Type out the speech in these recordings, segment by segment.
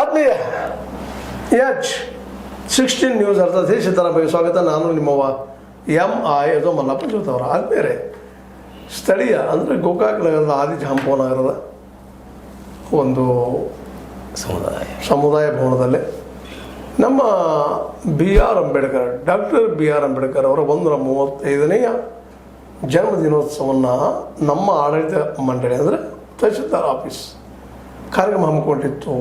ಆತ್ಮೀಯ H16 news ಅರ್ಥಾತ್ ಸಿದ್ದರಾಮಯ್ಯ ಸ್ವಾಗತ. ನಾನು ನಿಮ್ಮವ MI ಅದು ಮಲ್ಲಪ್ಪ ಜೋತವರ. ಆದ್ಮೇಲೆ ಸ್ಥಳೀಯ ಅಂದರೆ ಗೋಕಾಕ್ ನಗರದ ಆದಿಜಾಂಬವ ನಗರದ ಒಂದು ಸಮುದಾಯ ಭವನದಲ್ಲಿ ನಮ್ಮ BR Ambedkar, doctor BR Ambedkar ಅವರ 135ನೇ ಜನ್ಮದಿನೋತ್ಸವವನ್ನು ನಮ್ಮ ಆಡಳಿತ ಮಂಡಳಿ ಅಂದರೆ ತಹಶೀಲ್ದಾರ್ ಆಫೀಸ್ ಕಾರ್ಯಕ್ರಮ ಹಮ್ಮಿಕೊಂಡಿತ್ತು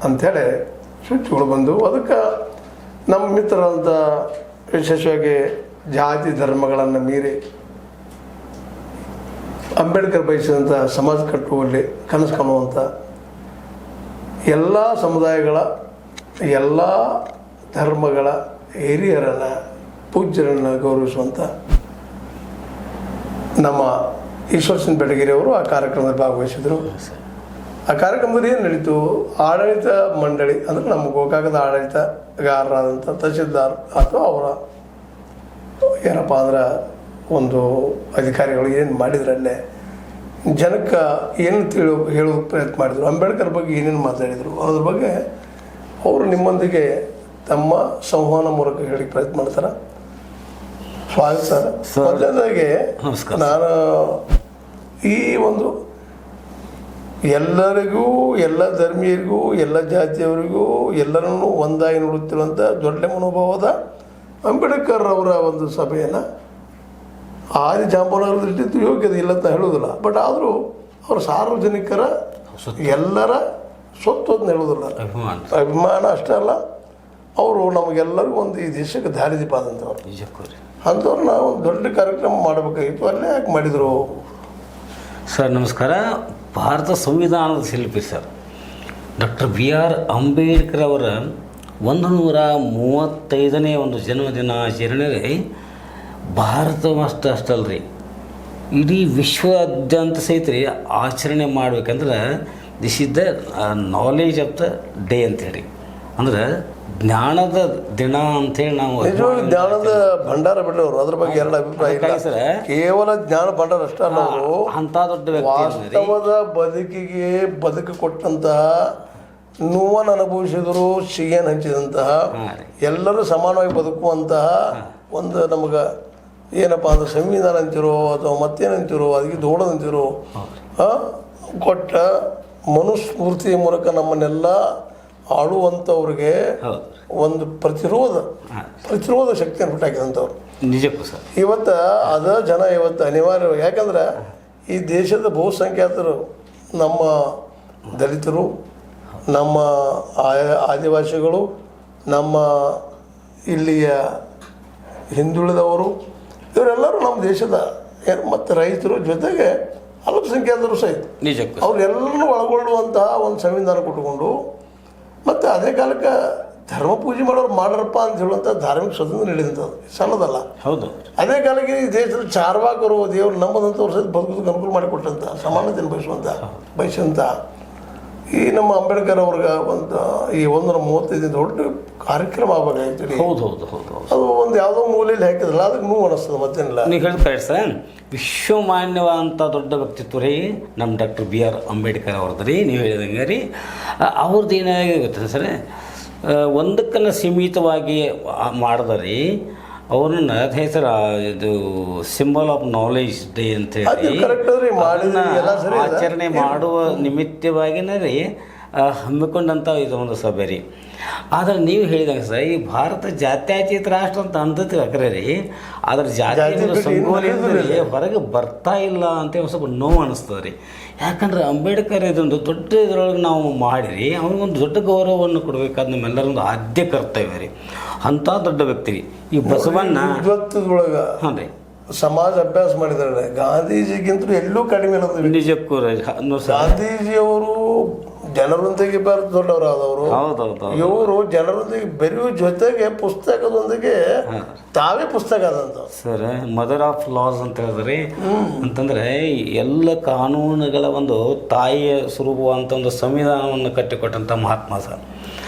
ಅಂಥೇಳಿ ಸುದ್ದಿಗಳು ಬಂದು, ಅದಕ್ಕೆ ನಮ್ಮ ಮಿತ್ರರಂಥ ವಿಶೇಷವಾಗಿ ಜಾತಿ ಧರ್ಮಗಳನ್ನು ಮೀರಿ ಅಂಬೇಡ್ಕರ್ ಬಯಸಿದಂಥ ಸಮಾಜ ಕಟ್ಟುವಲ್ಲಿ ಕನಸು ಕಾಣುವಂಥ ಎಲ್ಲ ಸಮುದಾಯಗಳ ಎಲ್ಲ ಧರ್ಮಗಳ ಹಿರಿಯರನ್ನು ಪೂಜ್ಯರನ್ನು ಗೌರವಿಸುವಂಥ ನಮ್ಮ ಈಶ್ವರ್ ಸಿಂಗ್ ಬೆಟಗೇರಿ ಅವರು ಆ ಕಾರ್ಯಕ್ರಮದಲ್ಲಿ ಭಾಗವಹಿಸಿದರು. ಆ ಕಾರ್ಯಕ್ರಮದಲ್ಲಿ ಏನು ನಡೀತು, ಆಡಳಿತ ಮಂಡಳಿ ಅಂದರೆ ನಮ್ಮ ಗೋಕಾಕದ ಆಡಳಿತಗಾರರಾದಂಥ ತಹಶೀಲ್ದಾರ್ ಅಥವಾ ಅವರ ಏನಪ್ಪ ಅಂದ್ರೆ ಒಂದು ಅಧಿಕಾರಿಗಳು ಏನು ಮಾಡಿದ್ರಲ್ಲೇ ಜನಕ್ಕೆ ಏನು ಹೇಳೋದು ಪ್ರಯತ್ನ ಮಾಡಿದರು, ಅಂಬೇಡ್ಕರ್ ಬಗ್ಗೆ ಏನೇನು ಮಾತಾಡಿದರು ಅದ್ರ ಬಗ್ಗೆ ಅವರು ನಿಮ್ಮೊಂದಿಗೆ ತಮ್ಮ ಸಂವಹನ ಮೂಲಕ ಹೇಳಿ ಪ್ರಯತ್ನ ಮಾಡ್ತಾರೆ. ಸ್ವಾಗತ ಸರ್. ಮೊದಲನೇದಾಗಿ ನಾನು ಈ ಒಂದು ಎಲ್ಲರಿಗೂ, ಎಲ್ಲ ಧರ್ಮೀಯರಿಗೂ, ಎಲ್ಲ ಜಾತಿಯವರಿಗೂ ಎಲ್ಲರನ್ನೂ ಒಂದಾಗಿ ನೋಡುತ್ತಿರುವಂಥ ದೊಡ್ಡ ಮನೋಭಾವದ ಅಂಬೇಡ್ಕರ್ ಅವರ ಒಂದು ಸಭೆಯನ್ನು ಆದಿಜಾಂಬವನಗರದಲ್ಲಿ ಇಟ್ಟಿದ್ದು ಯೋಗ್ಯತೆ ಇಲ್ಲ ಅಂತ ಹೇಳೋದಿಲ್ಲ. ಬಟ್ ಆದರೂ ಅವರು ಸಾರ್ವಜನಿಕರ ಎಲ್ಲರ ಸ್ವತ್ತು ಅಂತ ಹೇಳೋದಿಲ್ಲ, ಅಭಿಮಾನ ಅಷ್ಟೇ ಅಲ್ಲ, ಅವರು ನಮಗೆಲ್ಲರಿಗೂ ಒಂದು ಈ ದೇಶಕ್ಕೆ ದಾರಿದೀಪ ಆದಂಥವ್ರು. ಅಂಥವ್ರು ನಾವು ಒಂದು ದೊಡ್ಡ ಕಾರ್ಯಕ್ರಮ ಮಾಡಬೇಕಾಗಿತ್ತು, ಅಲ್ಲೇ ಯಾಕೆ ಮಾಡಿದರು ಸರ್? ನಮಸ್ಕಾರ. ಭಾರತ ಸಂವಿಧಾನದ ಶಿಲ್ಪಿ ಸರ್ ಡಾಕ್ಟರ್ BR ಅಂಬೇಡ್ಕರ್ ಅವರ 135ನೇ ಒಂದು ಜನ್ಮದಿನಾಚರಣೆಗೆ ಭಾರತವಷ್ಟಲ್ರಿ ಇಡೀ ವಿಶ್ವಾದ್ಯಂತ ಸಹಿತ ರೀ ಆಚರಣೆ ಮಾಡ್ಬೇಕಂದ್ರೆ this is the knowledge of the day ಅಂತೇಳಿ, ಅಂದ್ರೆ ಜ್ಞಾನದ ದಿನ ಅಂತೇಳಿ ನಾವು ಜ್ಞಾನದ ಭಂಡಾರ ಬಿಟ್ಟವರು. ಅದ್ರ ಬಗ್ಗೆ ಎರಡು ಅಭಿಪ್ರಾಯ ಇಲ್ಲ ಸರ್. ಕೇವಲ ಜ್ಞಾನ ಭಂಡಾರ ಅಷ್ಟೇ ಅಲ್ಲ, ಅವರು ಅಂತ ದೊಡ್ಡ ವಾಸ್ತವದ ಬದುಕಿಗೆ ಬದುಕು ಕೊಟ್ಟಂತಹ, ನೋವನ್ನು ಅನುಭವಿಸಿದ್ರು, ಸಿಹಿಯನ್ನು ಹಂಚಿದಂತಹ, ಎಲ್ಲರೂ ಸಮಾನವಾಗಿ ಬದುಕುವಂತಹ ಒಂದು ನಮಗೆ ಏನಪ್ಪ ಅಂದ್ರೆ ಸಂವಿಧಾನ ಅಂತಿರೋ ಅಥವಾ ಮತ್ತೇನಂತಿರೋ ಅದಕ್ಕೆ ದೊಡ್ಡದಂತಿರೋ ಕೊಟ್ಟ ಮನುಸ್ಮೃತಿಯ ಮೂಲಕ ನಮ್ಮನ್ನೆಲ್ಲ ಆಳುವಂಥವ್ರಿಗೆ ಒಂದು ಪ್ರತಿರೋಧ ಶಕ್ತಿಯನ್ನು ಹುಟ್ಟಾಕಿದಂಥವ್ರು. ನಿಜಕ್ಕೂ ಸರ್. ಇವತ್ತು ಅದ ಜನ ಇವತ್ತು ಅನಿವಾರ್ಯ, ಯಾಕಂದ್ರೆ ಈ ದೇಶದ ಬಹುಸಂಖ್ಯಾತರು ನಮ್ಮ ದಲಿತರು, ನಮ್ಮ ಆದಿವಾಸಿಗಳು, ನಮ್ಮ ಇಲ್ಲಿಯ ಹಿಂದುಳಿದವರು, ಇವರೆಲ್ಲರೂ ನಮ್ಮ ದೇಶದ ಮತ್ತು ರೈತರು ಜೊತೆಗೆ ಅಲ್ಪಸಂಖ್ಯಾತರು ಸಹಿತ ನಿಜಕ್ಕೂ ಅವ್ರೆಲ್ಲರೂ ಒಳಗೊಳ್ಳುವಂತಹ ಒಂದು ಸಂವಿಧಾನ ಕೊಟ್ಟುಕೊಂಡು, ಮತ್ತು ಅದೇ ಕಾಲಕ್ಕೆ ಧರ್ಮ ಪೂಜೆ ಮಾಡೋರು ಮಾಡ್ರಪ್ಪ ಅಂತ ಹೇಳುವಂಥ ಧಾರ್ಮಿಕ ಸ್ವತಂತ್ರ ನೀಡಿದಂಥದ್ದು ಸಣ್ಣದಲ್ಲ. ಹೌದು. ಅದೇ ಕಾಲಕ್ಕೆ ಈ ದೇಶದಲ್ಲಿ ಚಾರ್ವಾಕರು ದೇವರು ನಂಬದಂಥವ್ರು ಸಹಿತ ಬದುಕೋದಕ್ಕೆ ಅನುಕೂಲ ಮಾಡಿಕೊಟ್ಟಂಥ, ಸಮಾನತೆಯನ್ನು ಬಯಸುವಂಥ ಈ ನಮ್ಮ ಅಂಬೇಡ್ಕರ್ ಅವ್ರಿಗೆ ಒಂದು ಈ 135 ದೊಡ್ಡ ಕಾರ್ಯಕ್ರಮ ಆಗಬೇಕಾಗಿತ್ತು. ಹೌದು ಹೌದು ಹೌದು ಹೌದು. ಅದು ಒಂದು ಯಾವುದೋ ಮೂಲೆಯಲ್ಲಿ ಹಾಕಿದ್ರಲ್ಲ, ಅದಕ್ಕೆ ನೋವು ಅನಿಸ್ತದೆ, ಮತ್ತೇನಿಲ್ಲ. ನೀವು ಹೇಳ್ತಾರೆ ಸರ್, ವಿಶ್ವಮಾನ್ಯವಾದಂಥ ದೊಡ್ಡ ವ್ಯಕ್ತಿತ್ವ ರೀ ನಮ್ಮ ಡಾಕ್ಟರ್ BR ಅಂಬೇಡ್ಕರ್ ಅವ್ರದ್ದು ರೀ. ನೀವು ಹೇಳಿದಂಗೆ ರೀ ಅವ್ರದ್ದು ಏನಾಗಿ ಗೊತ್ತಿದೆ ಸರ್, ಒಂದಕ್ಕನ್ನು ಸೀಮಿತವಾಗಿ ಮಾಡಿದ್ರಿ ಅವ್ರನ್ನ ಹೆಸರು ಇದು ಸಿಂಬಲ್ ಆಫ್ ನಾಲೆಜ್ ಡೇ ಅಂತ ಹೇಳಿ ಆಚರಣೆ ಮಾಡುವ ನಿಮಿತ್ತವಾಗಿನ ರೀ ಹಮ್ಮಿಕೊಂಡಂಥ ಇದು ಒಂದು ಸಭೆ ರೀ. ಆದರೆ ನೀವು ಹೇಳಿದಂಗೆ ಸರ್, ಈ ಭಾರತ ಜಾತ್ಯತೀತ ರಾಷ್ಟ್ರ ಅಂತ ಅಂದತಿ ಅಕ್ರೆ ರೀ, ಆದರೆ ಜಾತಿ ಸಂಗೋಲಿಂದ ಹೊರಗೆ ಬರ್ತಾ ಇಲ್ಲ ಅಂತ ಒಂದು ಸ್ವಲ್ಪ ನೋವು ಅನ್ನಿಸ್ತದೆ ರೀ. ಯಾಕಂದ್ರೆ ಅಂಬೇಡ್ಕರ್ ಇದೊಂದು ದೊಡ್ಡ ಇದರೊಳಗೆ ನಾವು ಮಾಡಿರಿ, ಅವ್ರಿಗೊಂದು ದೊಡ್ಡ ಗೌರವವನ್ನು ಕೊಡಬೇಕಾದ ನಮ್ಮೆಲ್ಲರೊಂದು ಆದ್ಯ ಕರ್ತವ್ಯ ರೀ. ಅಂಥ ದೊಡ್ಡ ವ್ಯಕ್ತಿ ರೀ ಈ ಬಸವಣ್ಣ. ಇವತ್ತೊಳಗೆ ಹಾಂ ರೀ, ಸಮಾಜ ಅಭ್ಯಾಸ ಮಾಡಿದ್ದಾರೆ. ಗಾಂಧೀಜಿಗಿಂತಲೂ ಎಲ್ಲೂ ಕಡಿಮೆ ಇರೋದು ನಿಜಕ್ಕೂ. ಗಾಂಧೀಜಿಯವರು ಜನರೊಂದಿಗೆ ದೊಡ್ಡವರಾದವರು, ಇವರು ಜನರೊಂದಿಗೆ ಬೆರೆಯುವ ಜೊತೆಗೆ ಪುಸ್ತಕದೊಂದಿಗೆ ತಾವೇ ಪುಸ್ತಕ ಆದಂತ ಸರ್. ಮದರ್ ಆಫ್ ಲಾಸ್ ಅಂತ ಹೇಳಿದ್ರಿ, ಅಂತಂದ್ರೆ ಎಲ್ಲ ಕಾನೂನುಗಳ ಒಂದು ತಾಯಿಯ ಸ್ವರೂಪವಂತ ಒಂದು ಸಂವಿಧಾನವನ್ನು ಕಟ್ಟಿಕೊಟ್ಟಂಥ ಮಹಾತ್ಮ ಸರ್.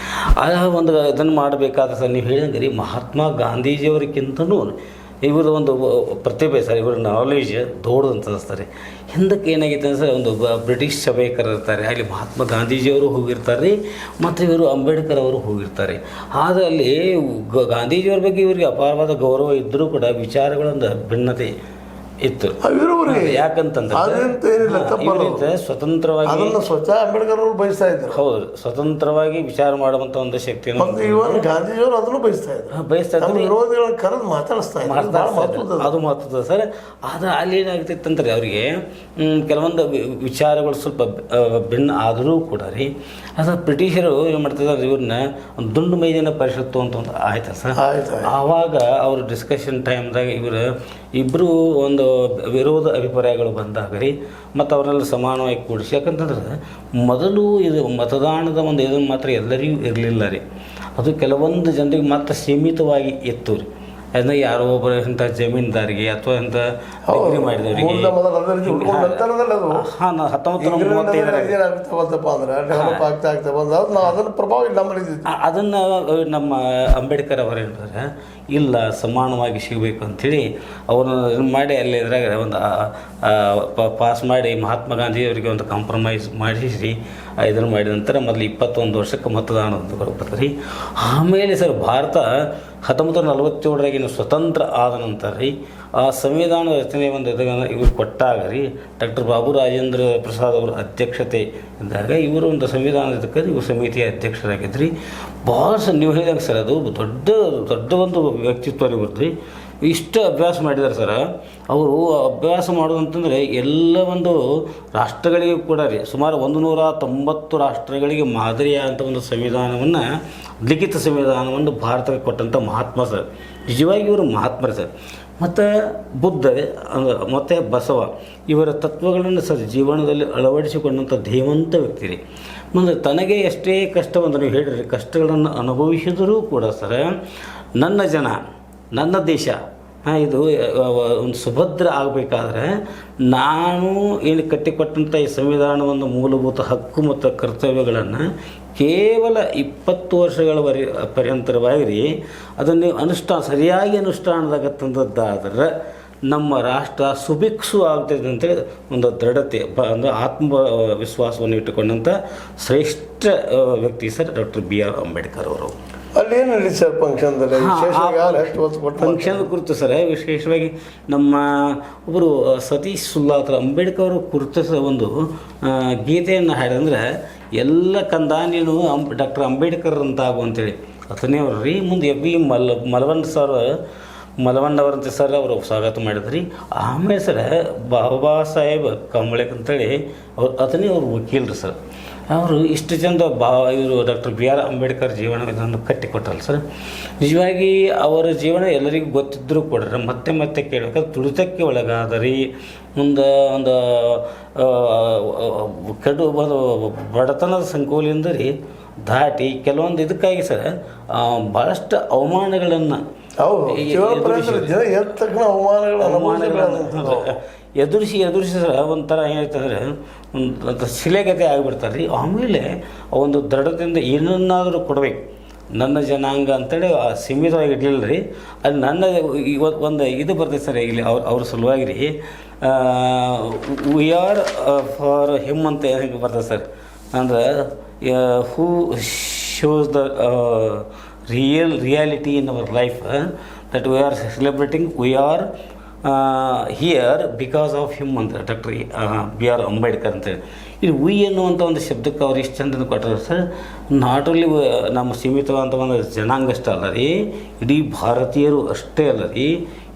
ಆ ಒಂದು ಇದನ್ನು ಮಾಡಬೇಕಾದ್ರೆ ಸರ್ ನೀವು ಹೇಳಿದಂಗೆ ರೀ, ಮಹಾತ್ಮ ಗಾಂಧೀಜಿಯವರಿಗಿಂತನೂ ಇವ್ರದ್ದು ಒಂದು ಪ್ರತಿಭೆ ಸರ್, ಇವ್ರ ನಾಲೆಜ್ ದೊಡ್ಡದು ಅಂತ ಅನಿಸ್ತಾರೆ. ಹಿಂದಕ್ಕೆ ಏನಾಗೈತೆ ಅಂದರೆ ಸರ್, ಒಂದು ಬ್ರಿಟಿಷ್ ಸಭೆಕರು ಇರ್ತಾರೆ, ಅಲ್ಲಿ ಮಹಾತ್ಮ ಗಾಂಧೀಜಿಯವರು ಹೋಗಿರ್ತಾರೆ, ಮತ್ತು ಇವರು ಅಂಬೇಡ್ಕರ್ ಅವರು ಹೋಗಿರ್ತಾರೆ. ಆದರೆ ಅಲ್ಲಿ ಗಾಂಧೀಜಿಯವ್ರ ಬಗ್ಗೆ ಇವರಿಗೆ ಅಪಾರವಾದ ಗೌರವ ಇದ್ದರೂ ಕೂಡ ವಿಚಾರಗಳೊಂದು ಭಿನ್ನತೆ ಇತ್ತು. ಯಾಕಂತಂದ್ರೆ ಸ್ವತಂತ್ರವಾಗಿ ಅದನ್ನು ಸ್ವತಃ ಅಂಬೇಡ್ಕರ್ ಅವರು ಬಯಸ್ತಾ ಇದ್ರು. ಹೌದು, ಸ್ವತಂತ್ರವಾಗಿ ವಿಚಾರ ಮಾಡುವಂತ ಒಂದು ಶಕ್ತಿಯನ್ನು ಗಾಂಧೀಜಿಯವರು ಅದನ್ನು ಬಯಸ್ತಾ ಇದ್ರು. ವಿರೋಧಿಗಳನ್ನು ಕರೆದು ಮಾತಾಡಿಸ್ತಾ ಇದ್ರು. ಅದು ಮಹತ್ವದ ಸರ್. ಆದ್ರೆ ಅಲ್ಲಿ ಏನಾಗ್ತಿತ್ತಂದ್ರೆ ಅವರಿಗೆ ಕೆಲವೊಂದು ವಿಚಾರಗಳು ಸ್ವಲ್ಪ ಭಿನ್ನ ಆದರೂ ಕೂಡ ರೀ, ಅದು ಬ್ರಿಟಿಷರು ಏನು ಮಾಡ್ತಿದ್ದಾರೆ, ಇವ್ರನ್ನ ಒಂದು ದುಂಡು ಮೈದಿನ ಪರಿಷತ್ತು ಅಂತ ಒಂದು ಆಯ್ತಾ ಸರ್. ಆವಾಗ ಅವರು ಡಿಸ್ಕಷನ್ ಟೈಮ್ದಾಗ ಇಬ್ಬರು ಒಂದು ವಿರೋಧ ಅಭಿಪ್ರಾಯಗಳು ಬಂದಾಗ ರೀ, ಮತ್ತು ಅವರೆಲ್ಲ ಸಮಾನವಾಗಿ ಕೂಡಿಸಿ, ಯಾಕಂತಂದ್ರೆ ಮೊದಲು ಇದು ಮತದಾನದ ಒಂದು ಇದನ್ನು ಮಾತ್ರ ಎಲ್ಲರಿಗೂ ಇರಲಿಲ್ಲ ರೀ, ಅದು ಕೆಲವೊಂದು ಜನರಿಗೆ ಮಾತ್ರ ಸೀಮಿತವಾಗಿ ಇತ್ತು ರೀ. ಅದನ್ನ ಯಾರೋ ಒಬ್ಬರು ಇಂಥ ಜಮೀನ್ದಾರಿಗೆ ಅಥವಾ ಇಂಥ ಡಿಗ್ರಿ ಮಾಡಿದವರಿಗೆ ಅದನ್ನು ನಮ್ಮ ಅಂಬೇಡ್ಕರ್ ಅವರು ಹೇಳಿದ್ರೆ ಇಲ್ಲ, ಸಮಾನವಾಗಿ ಸಿಗಬೇಕು ಅಂಥೇಳಿ ಅವ್ರನ್ನ ಮಾಡಿ ಅಲ್ಲಿ ಇದ್ರಾಗ ಒಂದು ಪಾಸ್ ಮಾಡಿ ಮಹಾತ್ಮ ಗಾಂಧಿಯವರಿಗೆ ಒಂದು ಕಾಂಪ್ರಮೈಸ್ ಮಾಡಿಸಿ ಇದನ್ನು ಮಾಡಿದ ನಂತರ ಮೊದಲು 21 ವರ್ಷಕ್ಕೆ ಮತದಾನ ಅಂತ ಬರ್ತದೆ ರೀ. ಆಮೇಲೆ ಸರ್ ಭಾರತ 1947ರಾಗಿನ ಸ್ವತಂತ್ರ ಆದ ನಂತರ ರೀ, ಆ ಸಂವಿಧಾನ ರಚನೆ ಒಂದು ಇದನ್ನು ಇವ್ರು ಕೊಟ್ಟಾಗ ರೀ, ಡಾಕ್ಟರ್ ಬಾಬು ರಾಜೇಂದ್ರ ಪ್ರಸಾದ್ ಅವರ ಅಧ್ಯಕ್ಷತೆ ಇದ್ದಾಗ ಇವರು ಒಂದು ಸಂವಿಧಾನದ ಇವರು ಸಮಿತಿಯ ಅಧ್ಯಕ್ಷರಾಗಿದ್ರಿ. ಭಾಳ ಸರ್ ನೀವು ಹೇಳಿದಾಗ ಸರ್, ಅದು ದೊಡ್ಡ ಒಂದು ವ್ಯಕ್ತಿತ್ವ ಇವ್ರದ್ರಿ. ಇಷ್ಟು ಅಭ್ಯಾಸ ಮಾಡಿದ್ದಾರೆ ಸರ್ ಅವರು. ಅಭ್ಯಾಸ ಮಾಡೋದಂತಂದರೆ ಎಲ್ಲ ಒಂದು ರಾಷ್ಟ್ರಗಳಿಗೂ ಕೂಡ ರೀ, ಸುಮಾರು 190 ರಾಷ್ಟ್ರಗಳಿಗೆ ಮಾದರಿಯಾದಂಥ ಒಂದು ಸಂವಿಧಾನವನ್ನು, ಲಿಖಿತ ಸಂವಿಧಾನವನ್ನು ಭಾರತಕ್ಕೆ ಕೊಟ್ಟಂಥ ಮಹಾತ್ಮ ಸರ್. ನಿಜವಾಗಿ ಇವರು ಮಹಾತ್ಮರೇ ಸರ್. ಮತ್ತು ಬುದ್ಧ ಮತ್ತು ಬಸವ ಇವರ ತತ್ವಗಳನ್ನು ಸರ್ ಜೀವನದಲ್ಲಿ ಅಳವಡಿಸಿಕೊಂಡಂಥ ಧೀಮಂತ ವ್ಯಕ್ತಿ ರೀ. ಮುಂದೆ ತನಗೆ ಎಷ್ಟೇ ಕಷ್ಟ ಬಂದು ನೀವು ಹೇಳಿರಿ, ಕಷ್ಟಗಳನ್ನು ಅನುಭವಿಸಿದರೂ ಕೂಡ ಸರ್, ನನ್ನ ಜನ, ನನ್ನ ದೇಶ ಇದು ಒಂದು ಸುಭದ್ರ ಆಗಬೇಕಾದ್ರೆ ನಾನು ಏನು ಕಟ್ಟಿಕೊಟ್ಟಂಥ ಈ ಸಂವಿಧಾನವನ್ನು ಮೂಲಭೂತ ಹಕ್ಕು ಮತ್ತು ಕರ್ತವ್ಯಗಳನ್ನು ಕೇವಲ 20 ವರ್ಷಗಳ ಪರ್ಯಂತರವಾಗಿ ಅದನ್ನು ಸರಿಯಾಗಿ ಅನುಷ್ಠಾನದಾಗ ತಂದದ್ದಾದ್ರೆ ನಮ್ಮ ರಾಷ್ಟ್ರ ಸುಭಿಕ್ಷು ಆಗ್ತದೆ ಅಂತೇಳಿ ಒಂದು ದೃಢತೆ ಒಂದು ಆತ್ಮವಿಶ್ವಾಸವನ್ನು ಇಟ್ಟುಕೊಂಡಂಥ ಶ್ರೇಷ್ಠ ವ್ಯಕ್ತಿ ಸರ್ ಡಾಕ್ಟರ್ BR ಅಂಬೇಡ್ಕರ್ ಅವರು. ಅಲ್ಲಿ ಏನು ನಡೀತು ಸರ್ ಫಂಕ್ಷನ್ ಕುರಿತು ಸರ್, ವಿಶೇಷವಾಗಿ ನಮ್ಮ ಒಬ್ಬರು ಸತೀಶ್ ಸುಲ್ಲಾತ್ರ ಅಂಬೇಡ್ಕರ್ ಅವರು ಕುರಿತು ಒಂದು ಗೀತೆಯನ್ನು ಹಾಡಿದ್ರೆ, ಎಲ್ಲ ಕಂದ ನೀನು ಡಾಕ್ಟರ್ ಅಂಬೇಡ್ಕರ್ ಅಂತ ಆಗು ಅಂತೇಳಿ ಅಥನೇ ಅವ್ರು ರೀ. ಮುಂದೆ ಮಲವಣ್ಣ ಅವರಂತೆ ಸರ್ ಅವರು ಸ್ವಾಗತ ಮಾಡಿದ್ರಿ. ಆಮೇಲೆ ಸರ್ ಬಾಬಾ ಸಾಹೇಬ್ ಕಂಬಳಕ್ ಅಂತೇಳಿ ಅಥನೇ ಅವ್ರು ವಕೀಲರು ಸರ್. ಅವರು ಇಷ್ಟು ಚಂದ ಇವರು ಡಾಕ್ಟರ್ BR ಅಂಬೇಡ್ಕರ್ ಜೀವನವನ್ನು ಕಟ್ಟಿಕೊಟ್ಟಲ್ಲ ಸರ್. ನಿಜವಾಗಿ ಅವರ ಜೀವನ ಎಲ್ಲರಿಗೂ ಗೊತ್ತಿದ್ದರೂ ಕೂಡ ಮತ್ತೆ ಕೇಳಬೇಕಾದ್ರೆ ತುಳಿತಕ್ಕೆ ಒಳಗಾದರಿ. ಮುಂದೆ ಒಂದು ಬಡತನದ ಸಂಕೋಲಿಂದ ರೀ ದಾಟಿ ಕೆಲವೊಂದು ಇದಕ್ಕಾಗಿ ಸರ್ ಭಾಳಷ್ಟು ಅವಮಾನಗಳನ್ನು ಎದುರಿಸಿ ಸರ್ ಒಂಥರ ಏನಾಯ್ತಂದ್ರೆ ಒಂದು ಶಿಲೆಗತೆ ಆಗಿಬಿಡ್ತಾರೆ ರೀ. ಆಮೇಲೆ ಒಂದು ದೃಢದಿಂದ ಏನನ್ನಾದರೂ ಕೊಡಬೇಕು ನನ್ನ ಜನಾಂಗ ಅಂತೇಳಿ ಸೀಮಿತವಾಗಿ ಇರಲಿಲ್ಲ ರೀ. ಅಲ್ಲಿ ನನ್ನ ಒಂದು ಇದು ಬರ್ತೈತೆ ಸರ್ ಇಲ್ಲಿ ಅವ್ರ ಸಲುವಾಗಿ ರೀ, ವಿ ಆರ್ ಫಾರ್ ಹಿಮ್ ಅಂತ ಹೆಂಗೆ ಬರ್ತದೆ ಸರ್, ಅಂದ್ರೆ who shows the reality in our life that we are celebrating, we are here because of him ಅಂತ ಡಾಕ್ಟರ್ BR ಅಂಬೇಡ್ಕರ್ ಅಂತೇಳಿ. ಇದು ವಿ ಎನ್ನುವಂಥ ಒಂದು ಶಬ್ದಕ್ಕೆ ಅವ್ರು ಇಷ್ಟು ಚಂದ ಕೊಟ್ಟರು ಸರ್. ನಾಟ್ ಓನ್ಲಿ ನಮ್ಮ ಸೀಮಿತವಾದಂಥ ಒಂದು ಜನಾಂಗ ಅಷ್ಟೇ ಅಲ್ಲ ರೀ, ಇಡೀ ಭಾರತೀಯರು ಅಷ್ಟೇ ಅಲ್ಲ ರೀ,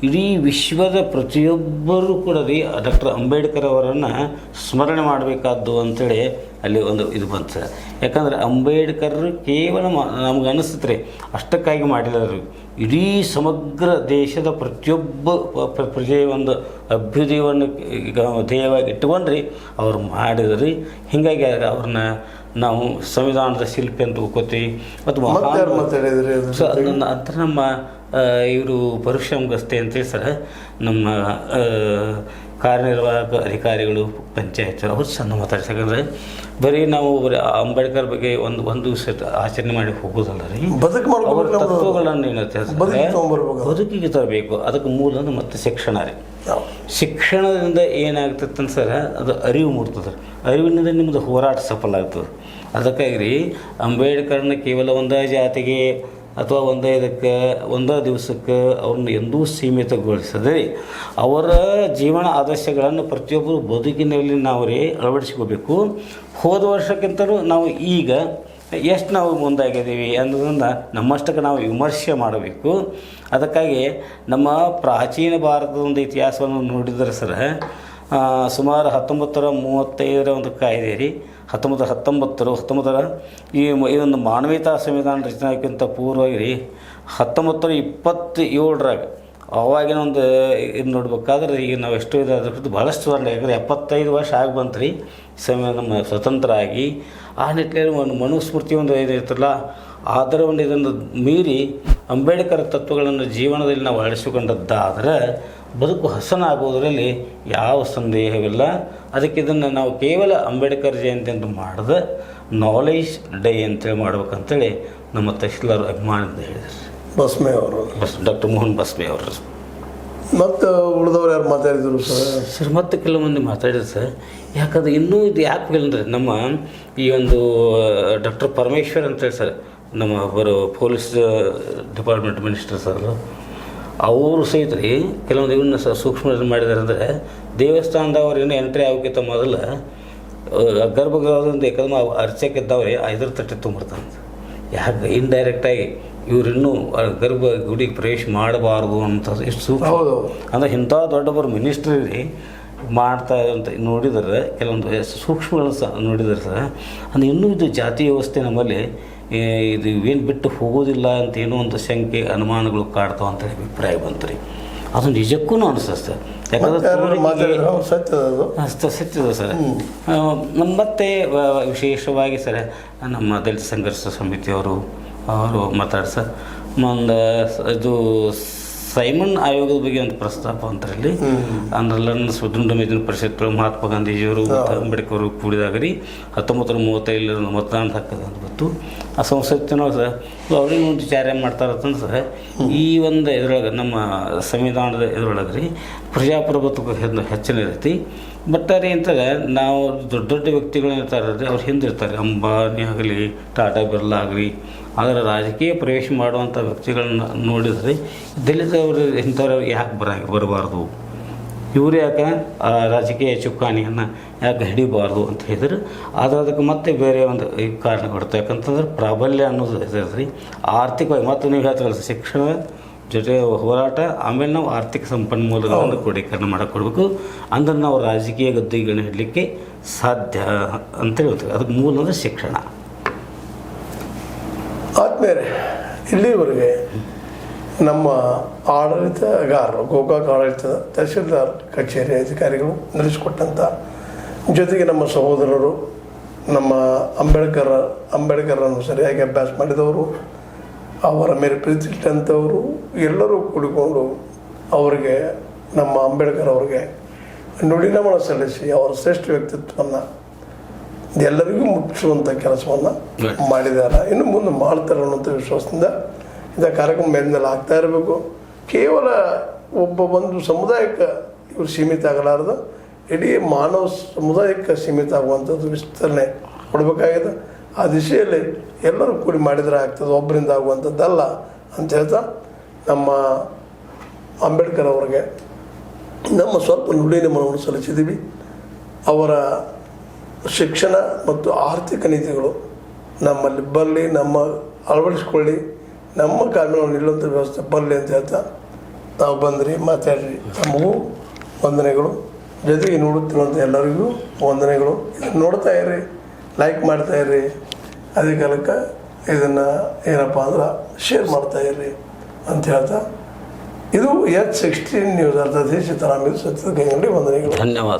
ಇಡೀ ವಿಶ್ವದ ಪ್ರತಿಯೊಬ್ಬರೂ ಕೂಡ ರೀ ಡಾಕ್ಟರ್ ಅಂಬೇಡ್ಕರ್ ಅವರನ್ನು ಸ್ಮರಣೆ ಮಾಡಬೇಕಾದ್ದು ಅಂಥೇಳಿ ಅಲ್ಲಿ ಒಂದು ಇದು ಬಂತು ಸರ್. ಯಾಕಂದರೆ ಅಂಬೇಡ್ಕರ್ ಕೇವಲ ನಮ್ಗೆ ಅನಿಸ್ತದೆ ರೀ ಅಷ್ಟಕ್ಕಾಗಿ ಮಾಡಿದರು, ಇಡೀ ಸಮಗ್ರ ದೇಶದ ಪ್ರತಿಯೊಬ್ಬ ಪ್ರಜೆಯ ಒಂದು ಅಭ್ಯುದಯವನ್ನು ಈಗ ಧ್ಯೇಯವಾಗಿ ಇಟ್ಕೊಂಡ್ರಿ ಅವ್ರು ಮಾಡಿದ್ರಿ. ಹೀಗಾಗಿ ಅವ್ರನ್ನ ನಾವು ಸಂವಿಧಾನದ ಶಿಲ್ಪಿ ಅಂತ ಹೋಗ್ಕೋತೀವಿ. ಮತ್ತು ಅಂತ ನಮ್ಮ ಇವರು ಪರಶುರಾಮ್ ಗಸ್ತಿ ಅಂತೇಳಿ ಸರ್, ನಮ್ಮ ಕಾರ್ಯನಿರ್ವಾಹಕ ಅಧಿಕಾರಿಗಳು ಪಂಚಾಯತ್ ಅವ್ರು ಸಣ್ಣ ಮಾತಾಡ್ಸಕಂದ್ರೆ ಬರೀ ನಾವು ಬರೀ ಅಂಬೇಡ್ಕರ್ ಬಗ್ಗೆ ಒಂದು ದಿವಸ ಆಚರಣೆ ಮಾಡಿ ಹೋಗೋದಲ್ಲ ರೀ, ಅವರ ತತ್ವಗಳನ್ನು ಏನಂತ ಬದುಕಿಗೆ ತರಬೇಕು. ಅದಕ್ಕೆ ಮೂಲ ಅಂದ್ರೆ ಮತ್ತೆ ಶಿಕ್ಷಣ ರೀ. ಶಿಕ್ಷಣದಿಂದ ಏನಾಗ್ತದೆ ಸರ್, ಅದು ಅರಿವು ಮೂಡ್ತದೆ. ಅರಿವಿನಿಂದ ನಿಮ್ಮದು ಹೋರಾಟ ಸಫಲ ಆಗ್ತದೆ. ಅದಕ್ಕಾಗಿ ರೀ ಅಂಬೇಡ್ಕರ್ನ ಕೇವಲ ಒಂದೇ ಜಾತಿಗೆ ಅಥವಾ ಒಂದೇ ದಿವಸಕ್ಕೆ ಅವ್ರನ್ನ ಎಂದೂ ಸೀಮಿತಗೊಳಿಸದೆ ಅವರ ಜೀವನ ಆದರ್ಶಗಳನ್ನು ಪ್ರತಿಯೊಬ್ಬರು ಬದುಕಿನಲ್ಲಿ ನಾವು ರೀ ಅಳವಡಿಸ್ಕೋಬೇಕು. ಹೋದ ವರ್ಷಕ್ಕಿಂತಲೂ ನಾವು ಈಗ ಎಷ್ಟು ನಾವು ಮುಂದಾಗಿದ್ದೀವಿ ಅನ್ನೋದನ್ನು ನಮ್ಮಷ್ಟಕ್ಕೆ ನಾವು ವಿಮರ್ಶೆ ಮಾಡಬೇಕು. ಅದಕ್ಕಾಗಿ ನಮ್ಮ ಪ್ರಾಚೀನ ಭಾರತದ ಒಂದು ಇತಿಹಾಸವನ್ನು ನೋಡಿದರೆ ಸರ ಸುಮಾರು 1935 ಒಂದು ಕಾಯ್ದೆ ರೀ, 1919 ಈ ಒಂದು ಮಾನವೀಯತಾ ಸಂವಿಧಾನ ರಚನೆ ಆಗೋಕ್ಕಿಂತ ಪೂರ್ವವಾಗಿ ರೀ 1927 ಅವಾಗಿನ ಒಂದು ಇದು ನೋಡ್ಬೇಕಾದ್ರೆ ಈಗ ನಾವು ಎಷ್ಟು ಇದೆ ಅದ್ರ ಕುರಿತು ಭಾಳಷ್ಟು ಸುಧಾರಣೆ. ಯಾಕಂದರೆ 75 ವರ್ಷ ಆಗಿ ಬಂತು ರೀ ನಮ್ಮ ಸ್ವತಂತ್ರ ಆಗಿ. ಆ ನಿಟ್ಟಿನಲ್ಲಿ ಒಂದು ಮನುಸ್ಮೃತಿ ಒಂದು ಇದಿರ್ತಲ್ಲ, ಅದರ ಒಂದು ಇದನ್ನು ಮೀರಿ ಅಂಬೇಡ್ಕರ್ ತತ್ವಗಳನ್ನು ಜೀವನದಲ್ಲಿ ನಾವು ಅಳಿಸಿಕೊಂಡದ್ದಾದರೆ ಬದುಕು ಹಸನಾಗುವುದರಲ್ಲಿ ಯಾವ ಸಂದೇಹವಿಲ್ಲ. ಅದಕ್ಕೆ ಇದನ್ನು ನಾವು ಕೇವಲ ಅಂಬೇಡ್ಕರ್ ಜಯಂತಿ ಅಂತ ಮಾಡಿದೆ ನಾಲೆಜ್ ಡೇ ಅಂತೇಳಿ ಮಾಡ್ಬೇಕಂತೇಳಿ ನಮ್ಮ ತಹಶೀಲ್ದಾರ್ ಅಭಿಮಾನದಿಂದ ಹೇಳಿದರು. ಬಸ್ಮೆ ಅವರು, ಡಾಕ್ಟರ್ ಮೋಹನ್ ಬಸ್ಮೆ ಅವರು. ಮತ್ತು ಉಳಿದವ್ರು ಯಾರು ಮಾತಾಡಿದರು ಸರ್? ಮತ್ತೆ ಕೆಲವು ಮಂದಿ ಮಾತಾಡಿದ್ರು ಸರ್. ಯಾಕಂದ್ರೆ ಇನ್ನೂ ಇದು ಯಾಕೆ ಅಂದರೆ ನಮ್ಮ ಈ ಒಂದು ಡಾಕ್ಟರ್ ಪರಮೇಶ್ವರ್ ಅಂತೇಳಿ ಸರ್, ನಮ್ಮ ಒಬ್ಬರು ಪೊಲೀಸ್ ಡಿಪಾರ್ಟ್ಮೆಂಟ್ ಮಿನಿಸ್ಟರ್ ಸರ್, ಅವರು ಸಹಿತ ರೀ ಕೆಲವೊಂದು ಇವನ್ನ ಸೂಕ್ಷ್ಮ ಮಾಡಿದ್ದಾರೆ. ಅಂದರೆ ದೇವಸ್ಥಾನದವ್ರು ಇನ್ನೂ ಎಂಟ್ರಿ ಆಗೋಕ್ಕಿಂತ ಮೊದಲು ಗರ್ಭಗೃಹದಿಂದ ಯಾಕಂದ್ರೆ ಅರ್ಚಕ್ಕಿದ್ದವ್ರೆ 5 ತಟ್ಟೆ ತುಂಬಿರ್ತಾನೆ. ಯಾಕೆ ಇಂಡೈರೆಕ್ಟಾಗಿ ಇವರಿನ್ನೂ ಗರ್ಭ ಗುಡಿಗೆ ಪ್ರವೇಶ ಮಾಡಬಾರ್ದು ಅಂತ ಇಷ್ಟು ಸೂಕ್ಷ್ಮ. ಅಂದರೆ ಇಂಥ ದೊಡ್ಡೊಬ್ಬರು ಮಿನಿಸ್ಟ್ರಿ ಮಾಡ್ತಾ ಅಂತ ನೋಡಿದರೆ ಕೆಲವೊಂದು ಸೂಕ್ಷ್ಮಗಳು ಸಹ ನೋಡಿದರೆ ಸರ್, ಅಂದರೆ ಇನ್ನೂ ಇದು ಜಾತಿ ವ್ಯವಸ್ಥೆ ನಮ್ಮಲ್ಲಿ ಇದು ಏನು ಬಿಟ್ಟು ಹೋಗೋದಿಲ್ಲ ಅಂತ ಏನೋ ಒಂದು ಶಂಕೆ ಅನುಮಾನಗಳು ಕಾಡ್ತಾವ ಅಂತ ಅಭಿಪ್ರಾಯ ಬಂತು ರೀ. ಅದು ನಿಜಕ್ಕೂ ಅನಿಸ್ತದೆ ಸರ್. ಯಾಕಂದ್ರೆ ಸತ್ಯದ ಸರ್. ಮತ್ತೆ ವಿಶೇಷವಾಗಿ ಸರ್ ನಮ್ಮ ದಲಿತ ಸಂಘರ್ಷ ಸಮಿತಿಯವರು ಮಾತಾಡ್ಸ ಒಂದು ಇದು ಸೈಮನ್ ಆಯೋಗದ ಬಗ್ಗೆ ಒಂದು ಪ್ರಸ್ತಾಪ ಅಂತರಲ್ಲಿ ಅಂದ್ರಲ್ಲ ಸ್ವತಂತ್ರ ಮೇದಿನ ಪರಿಷತ್ಗಳು ಮಹಾತ್ಮ ಗಾಂಧೀಜಿಯವರು ಮತ್ತು ಅಂಬೇಡ್ಕರ್ ಅವರು ಕೂಡಿದಾಗ ರೀ 1935 ಮತದಾನದ ಹಕ್ಕದ ಅಂತ ಗೊತ್ತು. ಆ ಸಂಸತ್ತಿನ ಸರ್ ಅವ್ರಿಗೆ ಒಂದು ವಿಚಾರ ಮಾಡ್ತಾರಂತಂದ್ರೆ ಸರ್, ಈ ಒಂದು ಇದರೊಳಗೆ ನಮ್ಮ ಸಂವಿಧಾನದ ಇದರೊಳಗೆ ರೀ ಪ್ರಜಾಪ್ರಭುತ್ವ ಹೆಚ್ಚಿನ ಇರ್ತೈತಿ. ಬಟ್ ರೀ ಅಂತಾರೆ ನಾವು ದೊಡ್ಡ ದೊಡ್ಡ ವ್ಯಕ್ತಿಗಳು ಇರ್ತಾರೆ, ಅವ್ರು ಹಿಂದಿರ್ತಾರೆ, ಅಂಬಾನಿ ಆಗಲಿ ಟಾಟಾ ಬಿರ್ಲಾ ಆಗಲಿ. ಆದರೆ ರಾಜಕೀಯ ಪ್ರವೇಶ ಮಾಡುವಂಥ ವ್ಯಕ್ತಿಗಳನ್ನ ನೋಡಿದರೆ ದಲಿತವರು ಇಂಥವ್ರು ಯಾಕೆ ಬರಬಾರ್ದು, ಇವರು ಯಾಕೆ ಆ ರಾಜಕೀಯ ಚುಕ್ಕಾಣಿಯನ್ನು ಯಾಕೆ ಹಿಡಿಬಾರ್ದು ಅಂತ ಹೇಳಿದ್ರೆ ಆದರೆ ಅದಕ್ಕೆ ಮತ್ತೆ ಬೇರೆ ಒಂದು ಕಾರಣ ಕೊಡ್ತಾರೆ. ಯಾಕಂತಂದ್ರೆ ಪ್ರಾಬಲ್ಯ ಅನ್ನೋದು ಇರ್ತದೆ. ಆರ್ಥಿಕವಾಗಿ ಮತ್ತು ನೀವು ಹೇಳ್ತಾರಲ್ಲ ಶಿಕ್ಷಣ ಜೊತೆ ಹೋರಾಟ, ಆಮೇಲೆ ನಾವು ಆರ್ಥಿಕ ಸಂಪನ್ಮೂಲಗಳನ್ನು ಕ್ರೋಢೀಕರಣ ಮಾಡಿಕೊಡ್ಬೇಕು. ಅಂದ್ರೆ ನಾವು ರಾಜಕೀಯ ಗದ್ದುಗೆಗಳನ್ನ ಹಿಡಲಿಕ್ಕೆ ಸಾಧ್ಯ ಅಂತ ಹೇಳ್ತೀವಿ. ಅದಕ್ಕೆ ಮೂಲ ಅಂದರೆ ಶಿಕ್ಷಣ. ಆದ್ಮೇಲೆ ಇಲ್ಲಿವರೆಗೆ ನಮ್ಮ ಆಡಳಿತಗಾರರು, ಗೋಕಾಕ್ ಆಡಳಿತದ ತಹಶೀಲ್ದಾರ್ ಕಚೇರಿ ಅಧಿಕಾರಿಗಳು ನಡೆಸಿಕೊಟ್ಟಂಥ, ಜೊತೆಗೆ ನಮ್ಮ ಸಹೋದರರು, ನಮ್ಮ ಅಂಬೇಡ್ಕರನ್ನು ಸರಿಯಾಗಿ ಅಭ್ಯಾಸ ಮಾಡಿದವರು, ಅವರ ಮೇಲೆ ಪ್ರೀತಿ ಇಟ್ಟಂಥವರು ಎಲ್ಲರೂ ಕೂಡಿಕೊಂಡು ಅವರಿಗೆ, ನಮ್ಮ ಅಂಬೇಡ್ಕರ್ ಅವರಿಗೆ ನುಡಿನಮನ ಸಲ್ಲಿಸಿ ಅವರ ಶ್ರೇಷ್ಠ ವ್ಯಕ್ತಿತ್ವವನ್ನು ಎಲ್ಲರಿಗೂ ಮುಟ್ಟಿಸುವಂಥ ಕೆಲಸವನ್ನು ಮಾಡಿದ್ದಾರೆ. ಇನ್ನು ಮುಂದೆ ಮಾಡ್ತಾರೆ ಅನ್ನೋಂಥ ವಿಶ್ವಾಸದಿಂದ ಇಂಥ ಕಾರ್ಯಕ್ರಮ ಮೇಲಿಂದೆಲ್ಲ ಆಗ್ತಾ ಇರಬೇಕು. ಕೇವಲ ಒಂದು ಸಮುದಾಯಕ್ಕೆ ಇವರು ಸೀಮಿತ ಆಗಲಾರ್ದು ಇಡೀ ಮಾನವ ಸಮುದಾಯಕ್ಕೆ ಸೀಮಿತ ಆಗುವಂಥದ್ದು ವಿಸ್ತರಣೆ ಕೊಡಬೇಕಾಗಿದೆ. ಆ ದಿಶೆಯಲ್ಲಿ ಎಲ್ಲರೂ ಕೂಡಿ ಮಾಡಿದರೆ ಆಗ್ತದೆ, ಒಬ್ಬರಿಂದ ಆಗುವಂಥದ್ದಲ್ಲ ಅಂತ ಹೇಳ್ತಾ ನಮ್ಮ ಅಂಬೇಡ್ಕರ್ ಅವರಿಗೆ ನಮ್ಮ ಸ್ವಲ್ಪ ನುಡಿ ನಮನವನ್ನು ಸಲ್ಲಿಸಿದ್ದೀವಿ. ಅವರ ಶಿಕ್ಷಣ ಮತ್ತು ಆರ್ಥಿಕ ನೀತಿಗಳು ನಮ್ಮಲ್ಲಿ ಬರಲಿ, ನಮ್ಮ ಅಳವಡಿಸ್ಕೊಳ್ಳಿ, ನಮ್ಮ ಕಾಲಮೇಲೆ ನಿಲ್ಲುವಂಥ ವ್ಯವಸ್ಥೆ ಬರಲಿ ಅಂತ ಹೇಳ್ತಾ ತಾವು ಬಂದ್ರಿ, ಮಾತಾಡ್ರಿ. ತಮಗೂ ವಂದನೆಗಳು. ಜೊತೆಗೆ ನೋಡುತ್ತಿರುವಂಥ ಎಲ್ಲರಿಗೂ ವಂದನೆಗಳು. ಇದನ್ನು ನೋಡ್ತಾ ಇರ್ರಿ, ಲೈಕ್ ಮಾಡ್ತಾ ಇರ್ರಿ, ಅದೇ ಕಾಲಕ್ಕೆ ಇದನ್ನು ಏನಪ್ಪ ಅಂದ್ರೆ ಶೇರ್ ಮಾಡ್ತಾ ಇರ್ರಿ ಅಂತ ಹೇಳ್ತಾ ಇದು H16 ನ್ಯೂಸ್ ಅರ್ಥ ದೇಶ ತರಾಮಿದು ಸತ್ಯದ ಕೈಗೊಂಡು ವಂದನೆಗಳು. ಧನ್ಯವಾದ.